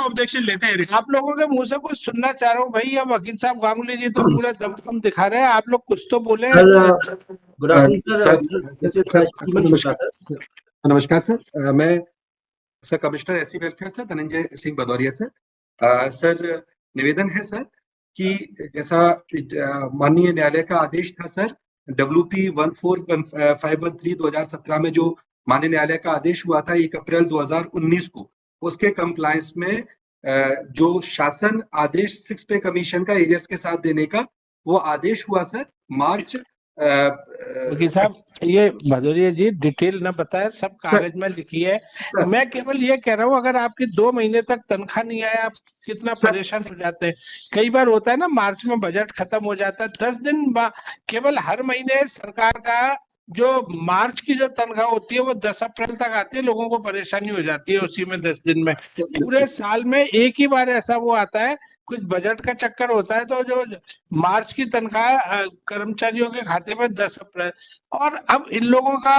Objection लेते हैं। आप लोगों के मुंह से कुछ सुनना चाह रहा हूँ भाई। अब वकील साहब गांगुली जी तो पूरा दमखम दिखा रहे हैं, आप लोग कुछ तो बोले। गुड आफ्टरनून सर, श्रीमन शुक्ला सर। नमस्कार सर, मैं sir commissioner SC welfare sir Dhananjay Singh Bhadauria sir. Sir निवेदन है सर कि जैसा माननीय न्यायालय का आदेश था सर WP 14513 2017 में जो माननीय न्यायालय का आदेश हुआ था 1 अप्रैल 2019 को, उसके कंप्लायंस में जो शासन आदेश 6 पे कमीशन का एरियर्स के साथ देने का वो आदेश हुआ सर मार्च। वकील साहब ये भदौरिया जी डिटेल ना बताए, सब कागज में लिखी है। मैं केवल ये कह रहा हूँ अगर आपकी 2 महीने तक तनख्वाह नहीं आया, आप कितना परेशान हो जाते हैं। कई बार होता है ना, मार्च में बजट खत्म हो जाता है, 10 दिन केवल हर महीने सरकार का जो मार्च की जो तनख्वाह होती है वो 10 अप्रैल तक आती है। लोगों को परेशानी हो जाती है उसी में 10 दिन में। पूरे साल में एक ही बार ऐसा वो आता है, कुछ बजट का चक्कर होता है, तो जो मार्च की तनख्वाह कर्मचारियों के खाते में 10 अप्रैल। और अब इन लोगों का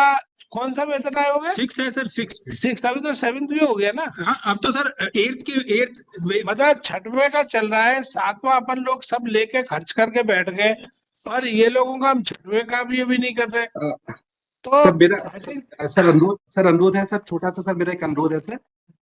कौन सा वेतन आयोग है? 6 है सर, 6 अभी तो 7th भी हो गया ना। हाँ, अब तो सर 8th मतलब 6वें का चल रहा है, 7वां अपन लोग सब लेके खर्च करके बैठ गए और ये लोगों का हम 6वें का भी अभी नहीं कर रहे। तो सर मेरा सर अनुरोध है सर, छोटा सा सर मेरा एक अनुरोध है सर।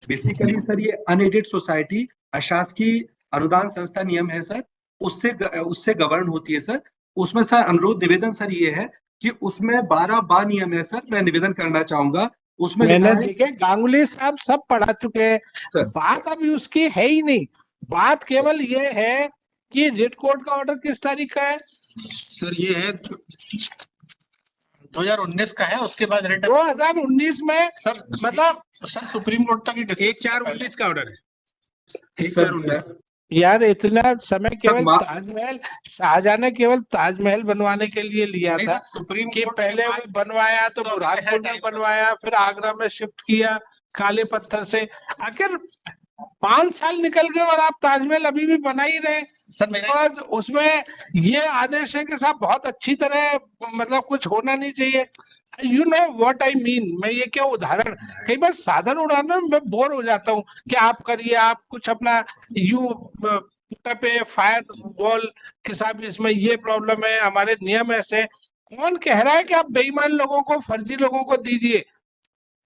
बेसिकली सर ये अनएडेड सोसाइटी अशासकीय अनुदान संस्था नियम है सर, उससे गवर्न होती है सर। उसमें सर अनुरोध निवेदन सर ये है कि उसमें 12 बा नियम है सर, मैं निवेदन करना चाहूंगा। उसमें मैंने देखे गांगुली साहब सब पढ़ा चुके हैं, बात अभी उसकी है ही नहीं। बात केवल ये है कि रिट कोर्ट का ऑर्डर किस तारीख का है सर? ये है 2019 का है। उसके बाद 2019 में सर मतलब सर सुप्रीम कोर्ट तक 1/4/19 का ऑर्डर है। 1/4/19 यार इतना समय केवल ताजमहल, शाहजहां ने केवल ताजमहल बनवाने के लिए लिया था कि पहले वो बनवाया तो बुरहानपुर में बनवाया, फिर आगरा में शिफ्ट किया काले पत्थर से। आखिर 5 साल निकल गए और आप ताजमहल अभी भी बना ही रहे सर। मेरा उसमें ये आदेश है कि साहब बहुत अच्छी तरह मतलब कुछ होना नहीं चाहिए। You know what I mean. मैं ये क्या उदाहरण, कई बार साधन उड़ाने में मैं बोर हो जाता हूँ कि आप करिए, आप कुछ अपना यू पे फायर वॉल के साथ इसमें ये प्रॉब्लम है, हमारे नियम ऐसे। कौन कह रहा है कि आप बेईमान लोगों को, फर्जी लोगों को दीजिए?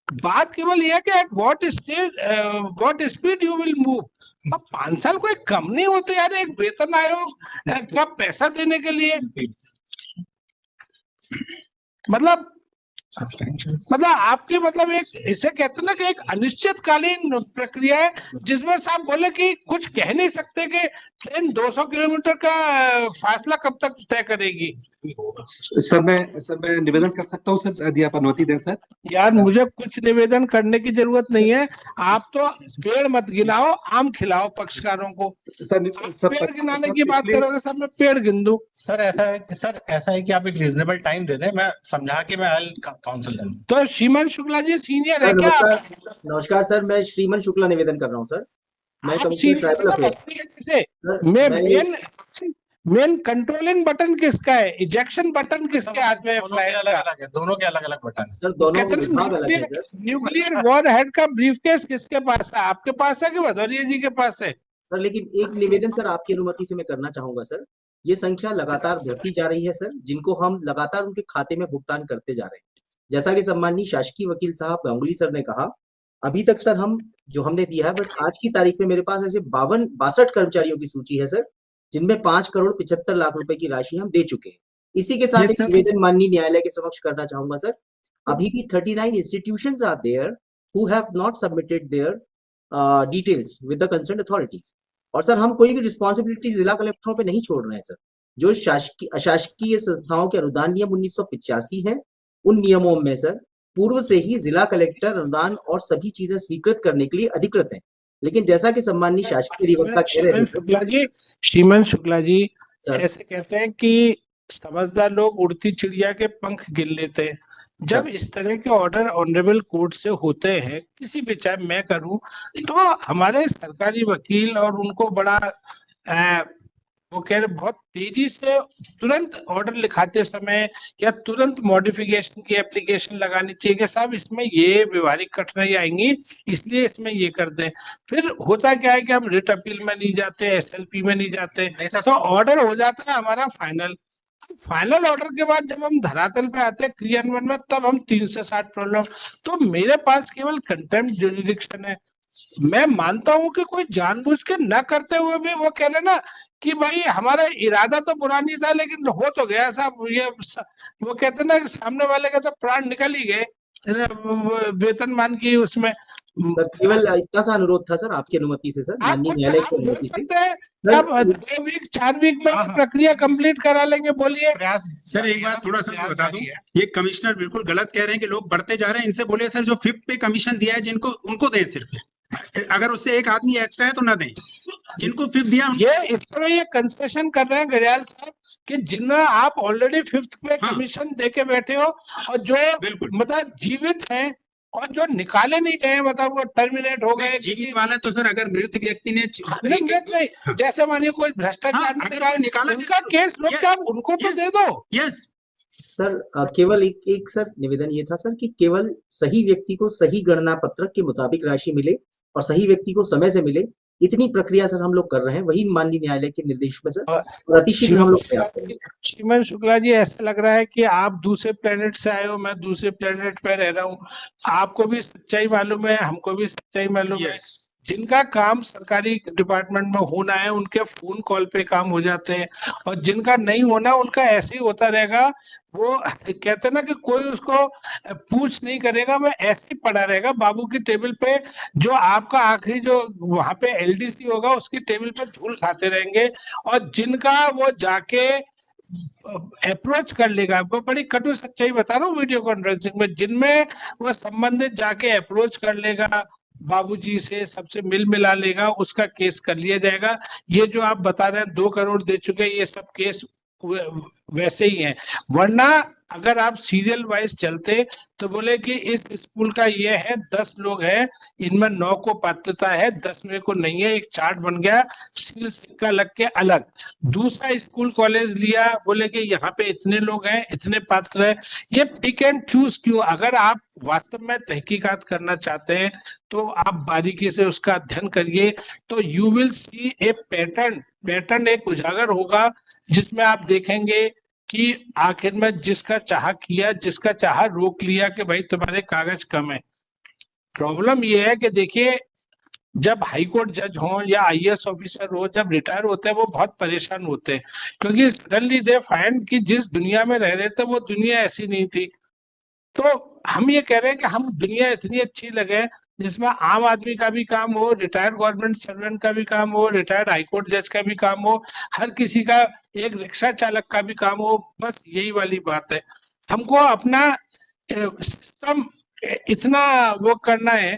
बात केवल यह है कि at what speed you will move. अब 5 साल कोई कम नहीं होते यार एक वेतन आयोग का पैसा देने के लिए। मतलब आपके मतलब एक इसे कहते हैं ना कि एक अनिश्चितकालीन प्रक्रिया है जिसमें साहब बोले कि कुछ कह नहीं सकते कि ट्रेन 200 किलोमीटर का फासला कब तक तय करेगी। सर मैं निवेदन कर सकता हूँ सर, यदि आप अनुमति दें सर। यार मुझे कुछ निवेदन करने की जरूरत नहीं है, आप तो पेड़ मत गिनाओ, आम खिलाओ पक्षकारों को। सर पेड़ गिनाने की बात करोगे सर, मैं पेड़ गिन दूं? सर ऐसा है कि आप एक रीजनेबल टाइम दे दें, मैं समझा के मैं काउंसिल करूं। तो श्रीमन शुक्ला जी सीनियर है क्या? नमस्कार सर, मैं श्रीमन शुक्ला निवेदन कर रहा हूँ सर। मैं commissioner tribal affairs. Main controlling button किसका है? इजेक्शन बटन किसके हाथ में है? दोनों के अलग अलग बटन सर, दोनों विभाग अलग है सर। न्यूक्लियर वॉर हेड का ब्रीफकेस किसके पास है? आपके पास है कि भदौरिया जी के पास है? सर लेकिन एक निवेदन सर आपकी अनुमति से मैं करना चाहूंगा सर। ये संख्या लगातार बढ़ती जा रही है सर, जिनको हम लगातार उनके खाते में भुगतान करते जा रहे हैं। जैसा कि सम्माननीय शासकीय वकील साहब गांगुली सर ने कहा, अभी तक सर हम जो हमने दिया है, बट आज की तारीख में मेरे पास ऐसे 62 कर्मचारियों की सूची है सर, जिनमें 5,75,00,000 रुपए की राशि हम दे चुके हैं। इसी के साथ एक निवेदन माननीय न्यायालय के समक्ष करना चाहूंगा सर। अभी भी 39 institutions are there who have not submitted their details with the concerned authorities. और सर हम कोई भी रिस्पॉन्सिबिलिटी जिला कलेक्टरों पे नहीं छोड़ रहे हैं सर। जो अशासकीय संस्थाओं के अनुदान नियम 1985 है, उन नियमों में सर पूर्व से ही जिला कलेक्टर अनुदान और सभी चीजें स्वीकृत करने के लिए अधिकृत हैं। लेकिन जैसा कि सम्माननीय शासकीय अधिवक्ता कह रहे हैं, श्रीमन शुक्ला जी ऐसे कहते हैं कि समझदार लोग उड़ती चिड़िया के पंख गिन लेते हैं। जब इस तरह के ऑर्डर ऑनरेबल कोर्ट से होते हैं, किसी भी चाहे मैं करूं, तो हमारे सरकारी वकील और उनको बड़ा वो कह रहे बहुत तेजी से तुरंत ऑर्डर लिखाते समय या तुरंत मॉडिफिकेशन की एप्लीकेशन लगानी चाहिए कि साहब इसमें ये व्यवहारिक कठिनाई आएंगी, इसलिए इसमें ये कर दें। फिर होता क्या है कि हम रिट अपील में नहीं जाते, एसएलपी में नहीं जाते, तो ऑर्डर हो जाता है हमारा फाइनल ऑर्डर के बाद जब हम धरातल पे आते हैं क्रियान्वयन में, तब हम 3 से 60 प्रॉब्लम। तो मेरे पास केवल कंटेम्प्ट जुरिडिक्शन है। मैं मानता हूं कि कोई जानबूझ के न करते हुए भी वो कह रहे ना कि भाई हमारा इरादा तो बुरा नहीं था लेकिन हो तो गया साहब, ये वो कहते ना सामने वाले का तो प्राण निकल ही गए वेतनमान की उसमें। सर केवल इतना सा अनुरोध था सर, आपकी अनुमति से सर, आप माननीय कुछ न्यायालय आप की बोल अनुमति से। सकते हैं, अब 2 वीक 4 वीक में हाँ। प्रक्रिया कंप्लीट करा लेंगे, बोलिए। प्रयास सर एक बात थोड़ा सा मैं बता दूं, ये कमिश्नर बिल्कुल गलत कह रहे हैं कि लोग बढ़ते जा रहे हैं। इनसे बोले सर जो 5th पे कमीशन दिया है जिनको, उनको दें सिर्फ, अगर उससे एक आदमी एक्स्ट्रा है तो ना दें, जिनको 5th दिया ये इस तरह ये कंसेशन कर रहे हैं गड़ियाल साहब कि जिनमें आप ऑलरेडी 5th पे हाँ। कमीशन देके बैठे हो और जो बिल्कुल। मतलब जीवित हैं और जो निकाले नहीं गए, मतलब वो टर्मिनेट हो गए। जीवित वाला तो सर अगर मृत व्यक्ति ने नहीं, जैसे मानिए कोई भ्रष्टाचार हाँ, में अगर कोई निकाला उनका केस रोक के आप उनको तो दे दो। यस सर केवल एक सर निवेदन ये था सर कि केवल सही व्यक्ति को सही गणना पत्रक के मुताबिक राशि मिले और सही व्यक्ति को समय से मिले, इतनी प्रक्रिया सर हम लोग कर रहे हैं, वही माननीय न्यायालय के निर्देश में सर, और अतिशीघ्र हम लोग प्रयास करेंगे। श्रीमान शुक्ला जी, ऐसा लग रहा है कि आप दूसरे प्लेनेट से आए हो, मैं दूसरे प्लेनेट पे रह रहा हूँ। आपको भी सच्चाई मालूम है, हमको भी सच्चाई मालूम है। जिनका काम सरकारी डिपार्टमेंट में होना है उनके फोन कॉल पे काम हो जाते हैं, और जिनका नहीं होना उनका ऐसे ही होता रहेगा। वो कहते ना कि कोई उसको पूछ नहीं करेगा, वो ऐसे ही पड़ा रहेगा बाबू की टेबल पे। जो आपका आखिरी जो वहां पे एलडीसी होगा उसकी टेबल पे धूल खाते रहेंगे, और जिनका वो जाके अप्रोच कर लेगा, वो बड़ी कटु सच्चाई बता रहा हूँ वीडियो कॉन्फ्रेंसिंग में, जिनमें वो संबंधित जाके अप्रोच कर लेगा बाबूजी से, सबसे मिल मिला लेगा, उसका केस कर लिया जाएगा। ये जो आप बता रहे हैं 2 करोड़ दे चुके, ये सब केस वैसे ही हैं। वरना अगर आप सीरियल वाइज चलते तो बोले कि इस स्कूल का ये है, 10 लोग हैं, इनमें 9 को पात्रता है, 10वें को नहीं है, एक चार्ट बन गया, सील सिक्का लग के अलग। दूसरा स्कूल कॉलेज लिया, बोले कि यहाँ पे इतने लोग हैं, इतने पात्र हैं। ये पिक एंड चूज क्यों? अगर आप वास्तव में तहकीकात करना चाहते हैं तो आप बारीकी से उसका अध्ययन करिए, तो you will see A pattern एक उजागर होगा, जिसमें आप देखेंगे कि आखिर में जिसका चाह किया, जिसका चाह रोक लिया कि भाई तुम्हारे कागज कम है। प्रॉब्लम ये है कि देखिए, जब हाई कोर्ट जज हो या आईएएस ऑफिसर हो, जब रिटायर होते हैं वो बहुत परेशान होते हैं, क्योंकि सडनली दे फाइंड कि जिस दुनिया में रह रहे थे वो दुनिया ऐसी नहीं थी। तो हम ये कह रहे हैं कि हम दुनिया इतनी अच्छी लगे जिसमें आम आदमी का भी काम हो, रिटायर्ड गवर्नमेंट सर्वेंट का भी काम हो, रिटायर्ड हाईकोर्ट जज का भी काम हो, हर किसी का, एक रिक्शा चालक का भी काम हो। बस यही वाली बात है। हमको अपना सिस्टम इतना वो करना है,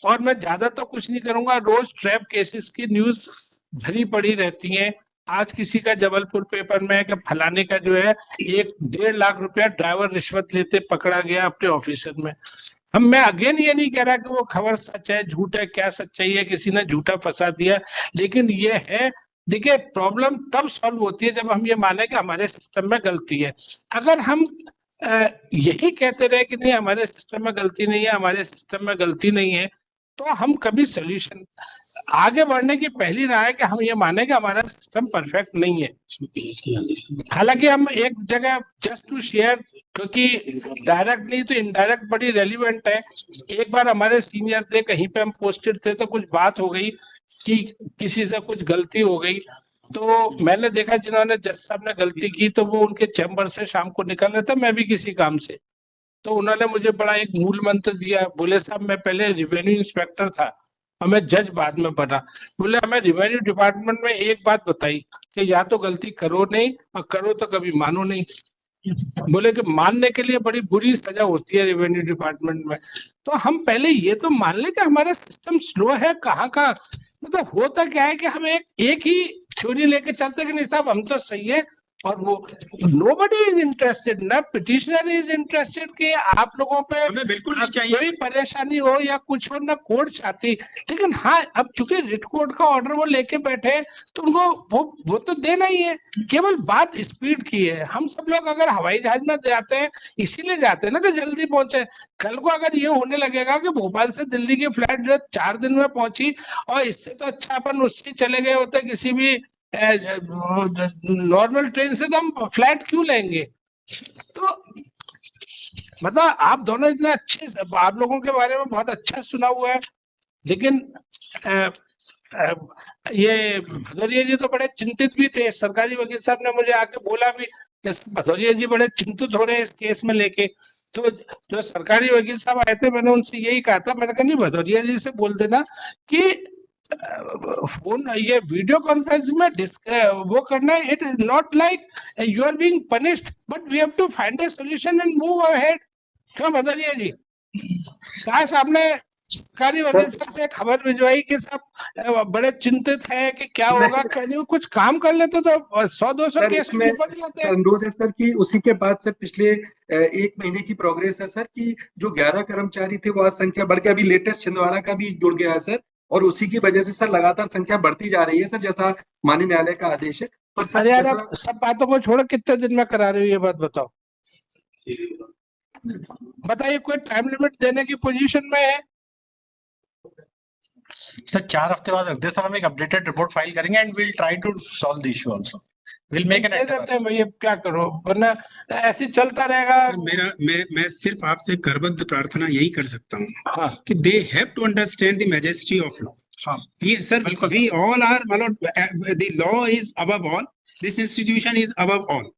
और मैं ज्यादा तो कुछ नहीं करूंगा। रोज ट्रैप केसेस की न्यूज भरी पड़ी रहती है। आज किसी का जबलपुर पेपर में है कि फलाने का जो है 1.5 लाख रुपया ड्राइवर रिश्वत लेते पकड़ा गया अपने ऑफिसर में। मैं अगेन ये नहीं कह रहा कि वो खबर सच है झूठ है, क्या सच्चाई है, किसी ने झूठा फंसा दिया, लेकिन ये है, देखिए प्रॉब्लम तब सॉल्व होती है जब हम ये माने कि हमारे सिस्टम में गलती है। अगर हम यही कहते रहे कि नहीं हमारे सिस्टम में गलती नहीं है, हमारे सिस्टम में गलती नहीं है, तो हम कभी सोल्यूशन, आगे बढ़ने की पहली राह है कि हम ये माने कि हमारा सिस्टम परफेक्ट नहीं है। हालांकि हम एक जगह जस्ट टू शेयर, क्योंकि डायरेक्ट नहीं तो इनडायरेक्ट बड़ी रेलिवेंट है। एक बार हमारे सीनियर थे, कहीं पे हम पोस्टेड थे, तो कुछ बात हो गई कि किसी से कुछ गलती हो गई, तो मैंने देखा जिन्होंने जज साहब ने गलती की तो वो उनके चैम्बर से शाम को निकल रहे थे, मैं भी किसी काम से, तो उन्होंने मुझे बड़ा एक मूल मंत्र दिया। बोले साहब मैं पहले रेवेन्यू इंस्पेक्टर था और मैं जज बाद में बना। बोले हमें रेवेन्यू डिपार्टमेंट में एक बात बताई कि या तो गलती करो नहीं, और करो तो कभी मानो नहीं। बोले कि मानने के लिए बड़ी बुरी सजा होती है रेवेन्यू डिपार्टमेंट में। तो हम पहले ये तो मान ले कि हमारा सिस्टम स्लो है, कहाँ का, मतलब होता क्या है कि हम एक ही थ्योरी लेके चलते कि नहीं साहब हम तो सही है, और वो nobody is interested, ना पिटिशनर इज इंटरेस्टेड कि आप लोगों पे हमें बिल्कुल नहीं चाहिए। कोई परेशानी हो या कुछ हो, ना कोर्ट चाहती। लेकिन हाँ, अब चूंकि रिट कोर्ट का ऑर्डर वो लेके बैठे हैं, तो उनको वो तो देना ही है। केवल बात स्पीड की है। हम सब लोग अगर हवाई जहाज में जाते हैं, इसीलिए जाते हैं ना कि जल्दी पहुंचे। कल को अगर ये होने लगेगा कि भोपाल से दिल्ली की फ्लाइट जो 4 दिन में पहुंची, और इससे तो अच्छा अपन उससे चले गए होते किसी भी नॉर्मल ट्रेन से, तो हम फ्लाइट क्यों लेंगे? तो मतलब आप दोनों इतने अच्छे, आप लोगों के बारे में बहुत अच्छा सुना हुआ है, लेकिन ये भदौरिया जी तो बड़े चिंतित भी थे। सरकारी वकील साहब ने मुझे आके बोला भी कि भदौरिया जी बड़े चिंतित हो रहे हैं इस केस में लेके। तो जो सरकारी वकील साहब आए थे, मैंने उनसे यही कहा था, मैंने कहा नहीं, भदौरिया जी से बोल देना कि फोन, ये वीडियो कॉन्फ्रेंस में वो करना है, it is not like you are being punished, but we have to find a solution and move ahead. क्यों भदौरिया जी? काश आपने सरकारी वकील साहब से खबर भिजवाई कि साहब बड़े चिंतित है कि क्या होगा, क्या नहीं, कुछ काम कर लेते तो 100-200 केस में निपट जाते। अनुरोध है सर कि उसी के बाद सर पिछले 1 महीने की प्रोग्रेस है सर कि जो 11 कर्मचारी थे वो आज संख्या बढ़ के अभी लेटेस्ट छिंदवाड़ा का भी जुड़ गया है सर, और उसी की वजह से सर लगातार संख्या बढ़ती जा रही है सर, जैसा माननीय न्यायालय का आदेश है। पर सर यार, आप सब बातों को छोड़ो, कितने दिन में करा रहे हो ये बात बताओ? बताइए, कोई टाइम लिमिट देने की पोजीशन में है? सर 4 हफ्ते बाद रख दे सर, हम एक अपडेटेड रिपोर्ट फाइल करेंगे and will try to solve the issue also. Will make an करते हैं भैया, क्या करो, वरना ऐसे चलता रहेगा। सर मैं सिर्फ आपसे करबद्ध प्रार्थना यही कर सकता हूँ, हाँ, कि they have to understand the majesty of law. हाँ, सर, वी ऑल आर, मतलब the law is above all, this institution is above all.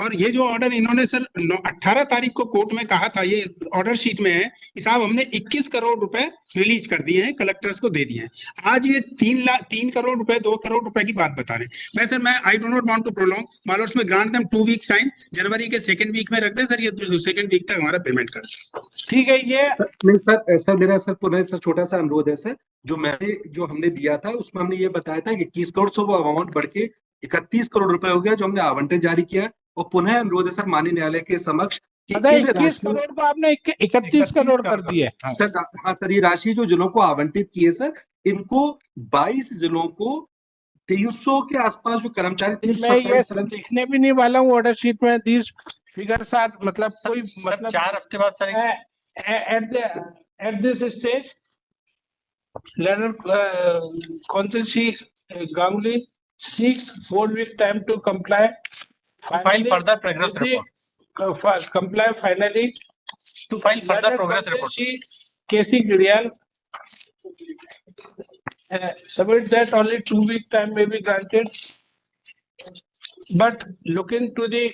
और ये जो ऑर्डर इन्होंने सर 18 तारीख को कोर्ट में कहा था, ये ऑर्डर शीट में है कि साहब हमने 21 करोड़ रुपए रिलीज कर दिए हैं, कलेक्टर्स को दे दिए हैं। आज ये 3 करोड़ रुपए, 2 करोड़ रुपए की बात बता रहे हैं। मैं I do not want to prolong, मालूम में ग्रांट देम 2 वीक्स टाइम, जनवरी के 2nd वीक में रख दे सर, ये 2nd वीक तक हमारा पेमेंट कर दे। ठीक है। ये नहीं सर, मेरा सर पुनः सर छोटा सा अनुरोध है सर, जो हमने दिया था उसमें हमने ये बताया था कि 21 करोड़ से वो अमाउंट बढ़ के 31 करोड़ रुपए हो गया, जो हमने आवंटन जारी किया। और पुनः अनुरोध है सर माननीय न्यायालय के समक्ष कि 21 करोड़ को आपने 31 करोड़ कर दिए सर। हाँ सर, ये राशि जो जिलों को आवंटित की है सर, इनको 22 जिलों को 300 के आसपास जो कर्मचारी, मैं ये लिखने भी नहीं वाला हूँ ऑर्डर शीट में, दिस फिगर साथ, मतलब कोई मतलब 4 हफ्ते बाद sir at this stage later counsel C Ganguly seeks 4 week time to comply, file further progress report, comply finally to file further progress report. KC Girial submit that only 2 week time may be granted, but looking to the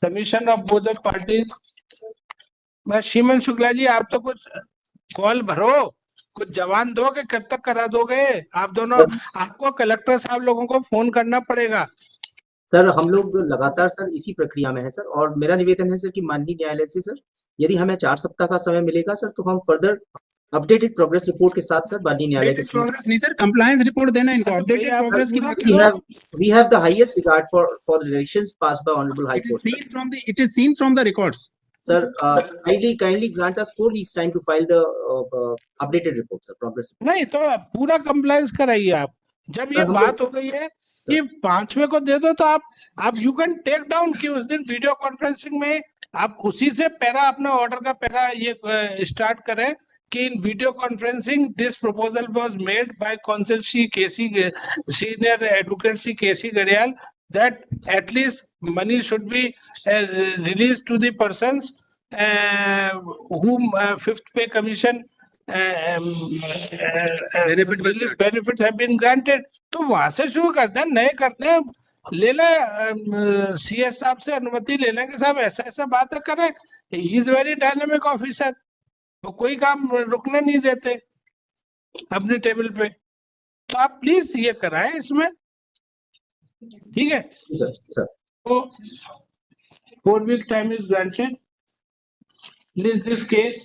submission of both the parties। मैं श्रीमन शुक्ला जी, आप तो कुछ call भरो, कुछ जवान दो कि कब तक करा दोगे आप दोनों? आपको कलेक्टर साहब लोगों को फोन करना पड़ेगा। सर हम लोग लगातार सर इसी प्रक्रिया में है सर, और मेरा निवेदन है सर कि माननीय न्यायालय से सर, यदि हमें 4 सप्ताह का समय मिलेगा सर, तो हम फर्दर अपडेटेड प्रोग्रेस रिपोर्ट के साथ सर माननीय न्यायालय के प्रोग्रेस नहीं सर, कंप्लायंस रिपोर्ट देना इनको, अपडेटेड प्रोग्रेस की बात करो। we have the highest regard for the directions passed by honorable high court. It is seen from the records. Sir, kindly grant us 4 weeks time to file the updated report, sir, progress report. नहीं तो पूरा compliance कराइए आप। जब ये बात हो गई है कि 5वें को दे दो, तो आप यू कैन टेक डाउन कि उस दिन वीडियो कॉन्फ्रेंसिंग में आप उसी से पैरा, अपना ऑर्डर का पैरा ये स्टार्ट करें कि in video conferencing this proposal was made by council C KC, senior advocate C KC Ghadiyal, that at least money should be released to the persons whom 5th pay commission benefits have been granted। तो वहां से शुरू करते हैं, नए करते हैं, ले ले CS साहब से अनुमति ले लेंगे, साहब ऐसा ऐसा बात करें। He is very dynamic officer, तो कोई काम रुकने नहीं देते अपने टेबल पे। तो आप प्लीज ये कराएं इसमें, ठीक है सर। तो 4 week time is granted in this case।